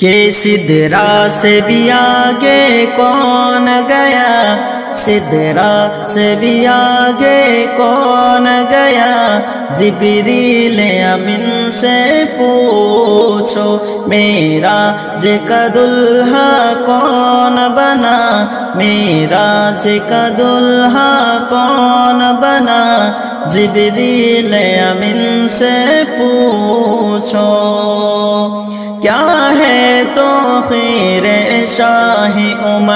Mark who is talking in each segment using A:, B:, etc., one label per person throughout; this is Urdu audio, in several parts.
A: کہ سدرا سے بھی آگے کون گیا، سدرا سے بھی آگے کون گیا، جبریل امین سے پوچھو معراج کا دلہا کون بنا، معراج کا دلہا کون بنا، جبریل امین سے پوچھو۔ کیا ہے تو خیر شاہ امم،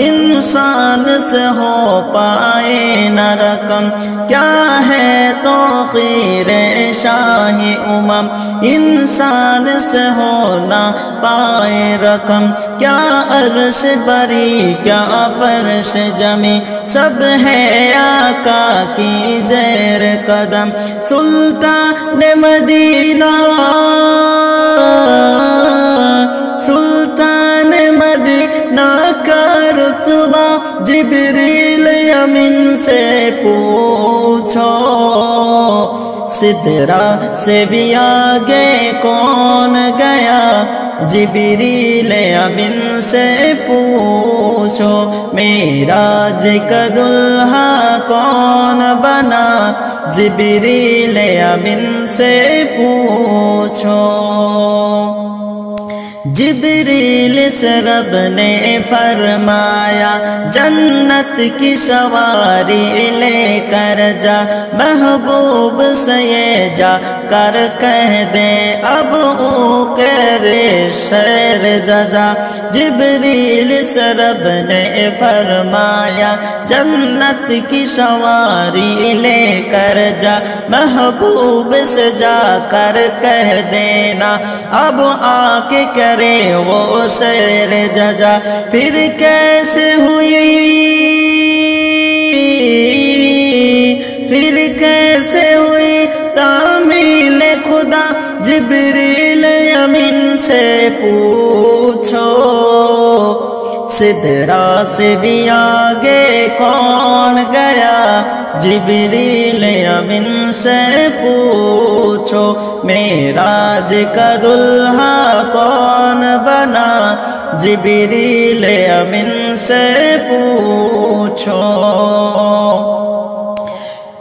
A: انسان سے ہو پائے نہ رقم، کیا ہے تو خیر شاہ امم، انسان سے ہو نہ پائے رقم، کیا عرش بری کیا فرش جمی، سب ہے آقا کی زیر قدم، سلطان مدینہ سلطان مدینہ کا رتبہ جبریل امین سے پوچھو، سدرا سے بھی آگے کون گیا، جبریل امین سے پوچھو، معراج کا دلہا کون بنا، جبریل امین سے پوچھو۔ جبریل سے رب نے فرمایا جنت کی سواری لے کر جا، محبوب سے یہ جا کر کہہ دے اب او کرے شیر جزا، جبریل سے رب نے فرمایا جنت کی سواری لے کر جا، محبوب سے جا کر کہہ دینا اب آ کے کرے وہ سیر جزا، پھر کیسے ہوئی تعمیل خدا، جبریل امین سے پوچھو، سدرا سے بھی آگے کون گیا، جبریل امین سے پوچھو، معراج کا دلہا کون بنا، جبریل امین سے پوچھو۔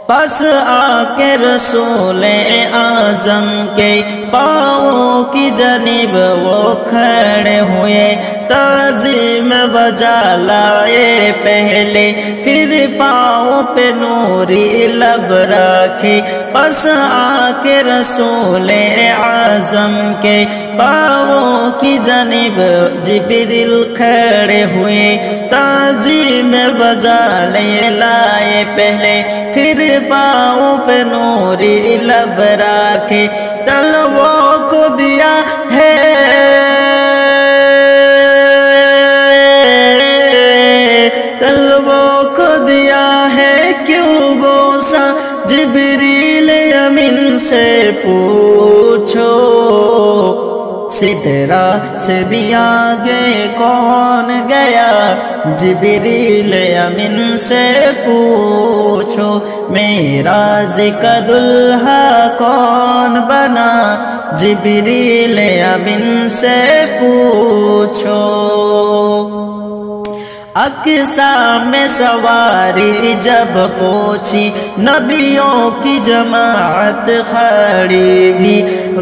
A: پس آ کے رسول اعظم کے پاؤں کی جانب وہ کھڑے ہوئے، تعظیم بجا لائے پہلے، پھر پاؤں پہ نوری لب رکھے، پس آ کے رسول اعظم کے پاؤں کی جانب جبریل کھڑے ہوئے، تعظیم بجا لائے پہلے، پھر پاؤں پہ نوری لب رکھے، تلووں کو دیا ہے کیوں بوسا، جبریل امین سے پوچھو، سدرا سے بھی آگے کون گیا، جبریل امین سے پوچھو، معراج کا دلہا کون بنا، جبریل امین سے پوچھو۔ اقصی میں سواری جب پہنچی، نبیوں کی جماعت کھڑی بھی،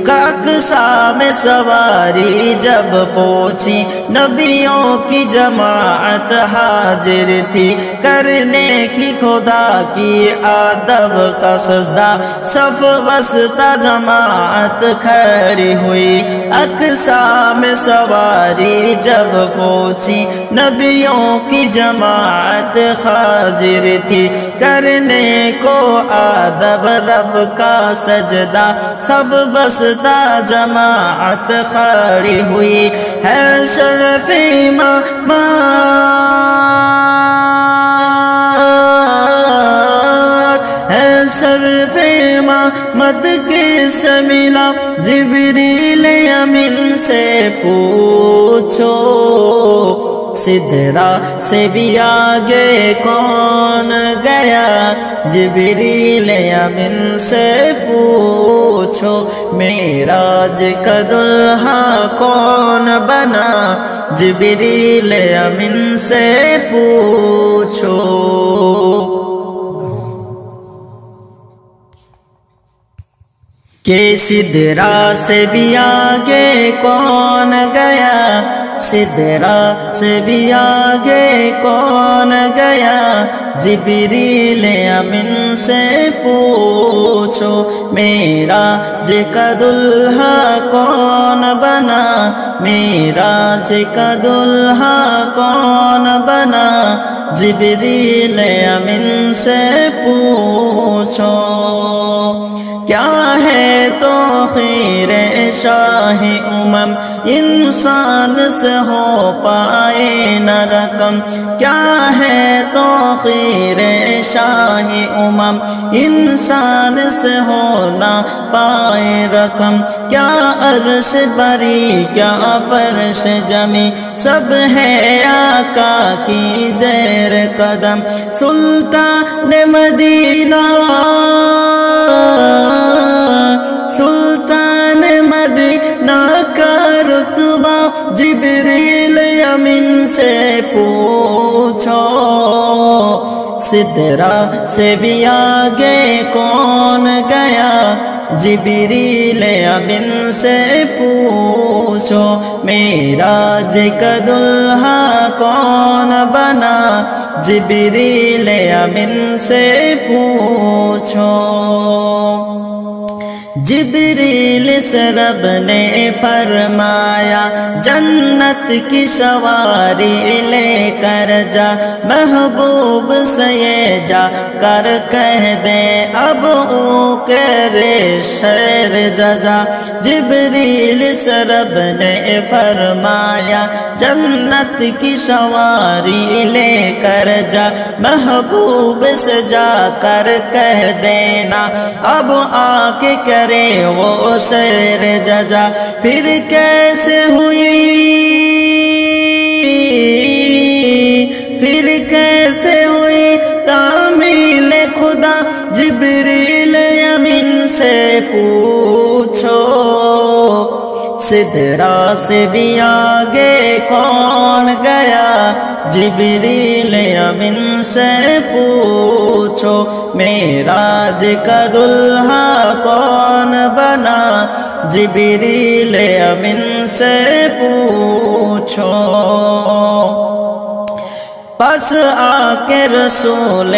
A: اقصی میں سواری جب پہنچی، نبیوں کی جماعت حاضر تھی، کرنے کی خدا کی ادب کا سجدہ، صف وسطی جماعت کھڑی ہوئی، اقصی میں سواری جب پہنچی، نبیوں کی جماعت حاضر تھی، کرنے کو ادب رب کا سجدہ، سب وسطی جماعت کھڑی ہوئی، ہے شرف امامات، ہے شرف امامت کس ملا، جبریل امین سے پوچھو، سدرا سے بھی آگے کون گیا جبریل امین سے پوچھو معراج کا دلہا کون بنا جبریل امین سے پوچھو کہ سدرا سے بھی آگے کون گیا سدرا سے بھی آگے کون گیا جبریل امین سے پوچھو معراج کا دلہا کون بنا معراج کا دلہا کون بنا جبریل امین سے پوچھو کیا ہے تو خیر شاہ امم انسان سے ہو پائے نہ رقم کیا ہے تو خیر شاہ امم انسان سے ہو نہ پائے رقم کیا عرش بری کیا فرش جمی سب ہے آقا کی زیر قدم سلطان مدینہ سلطان مدینہ کا رتبہ جبریل امین سے پوچھو سدرا سے بھی آگے کون گیا جبریل امین سے پوچھو معراج کا دلہا کون بنا جبریل امین سے پوچھو جبریل سے رب نے فرمایا جنت کی سواری لے کر جا محبوب سے یہ جا کر کہہ دے اب او کرے شیر جزا جبریل سے رب نے فرمایا جنت کی سواری لے کر جا محبوب سے جا کر کہہ دینا اب آ کے کرے وہ شیر جزا پھر کیسے ہوئی تعمیل خدا جبریل امین سے پوچھو سدرا سے بھی آگے کون گیا جبریل امین سے پوچھو معراج کا دلہا کون بنا جبریل امین سے پوچھو پس آ کے رسول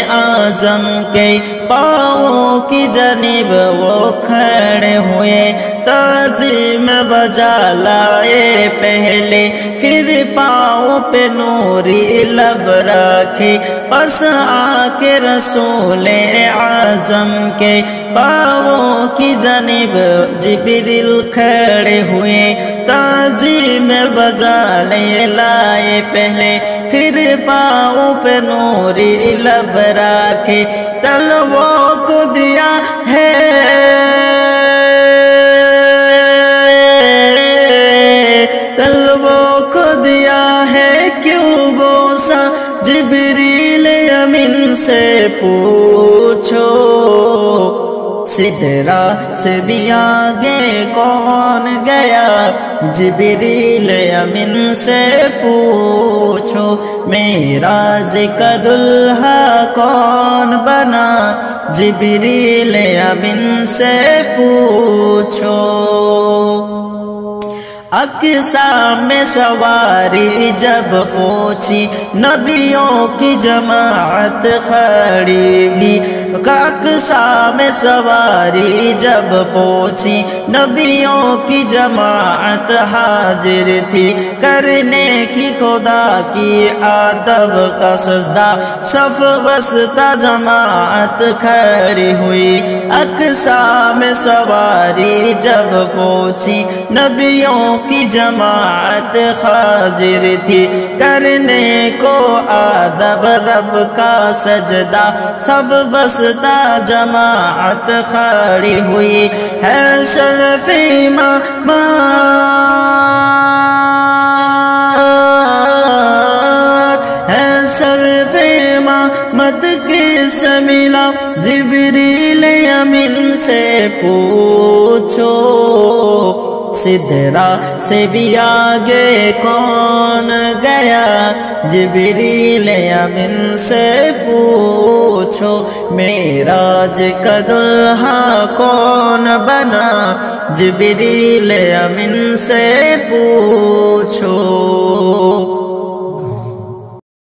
A: اعظم کے پاؤں کی جانب وہ کھڑے ہوئے تعظیم بجا لائے پہلے پھر پاؤں پہ نوری لب رکھے پس آ کے رسول اعظم کے پاؤں کی جانب جبریل کھڑے ہوئے تعظیم بجا لائے پہلے پھر پاؤں پہ نوری لب رکھے تلووں کو دیا ہے تلووں کو دیا ہے کیوں بوسا جبریل امین سے پوچھو سدرا سے بھی آگے کون گیا جبریل امین سے پوچھو معراج کا دلہا کون بنا جبریل امین سے پوچھو اقصا میں سواری جب پہنچی نبیوں کی جماعت کھڑی ہوئی اقصا میں سواری جب پہنچی نبیوں کی جماعت حاضر تھی کرنے کی خدا کی ادب کا سجدہ صف وسطی جماعت کھڑی ہوئی اقصا میں سواری جب پہنچی نبیوں کی جماعت حاضر تھی کرنے کو ادب رب کا سجدہ سب وسطی جماعت کھڑی ہوئی ہے شرف امام سے پوچھو سدرا سے بھی آگے کون گیا جبریل امین سے پوچھو معراج کا دلہا کون بنا جبریل امین سے پوچھو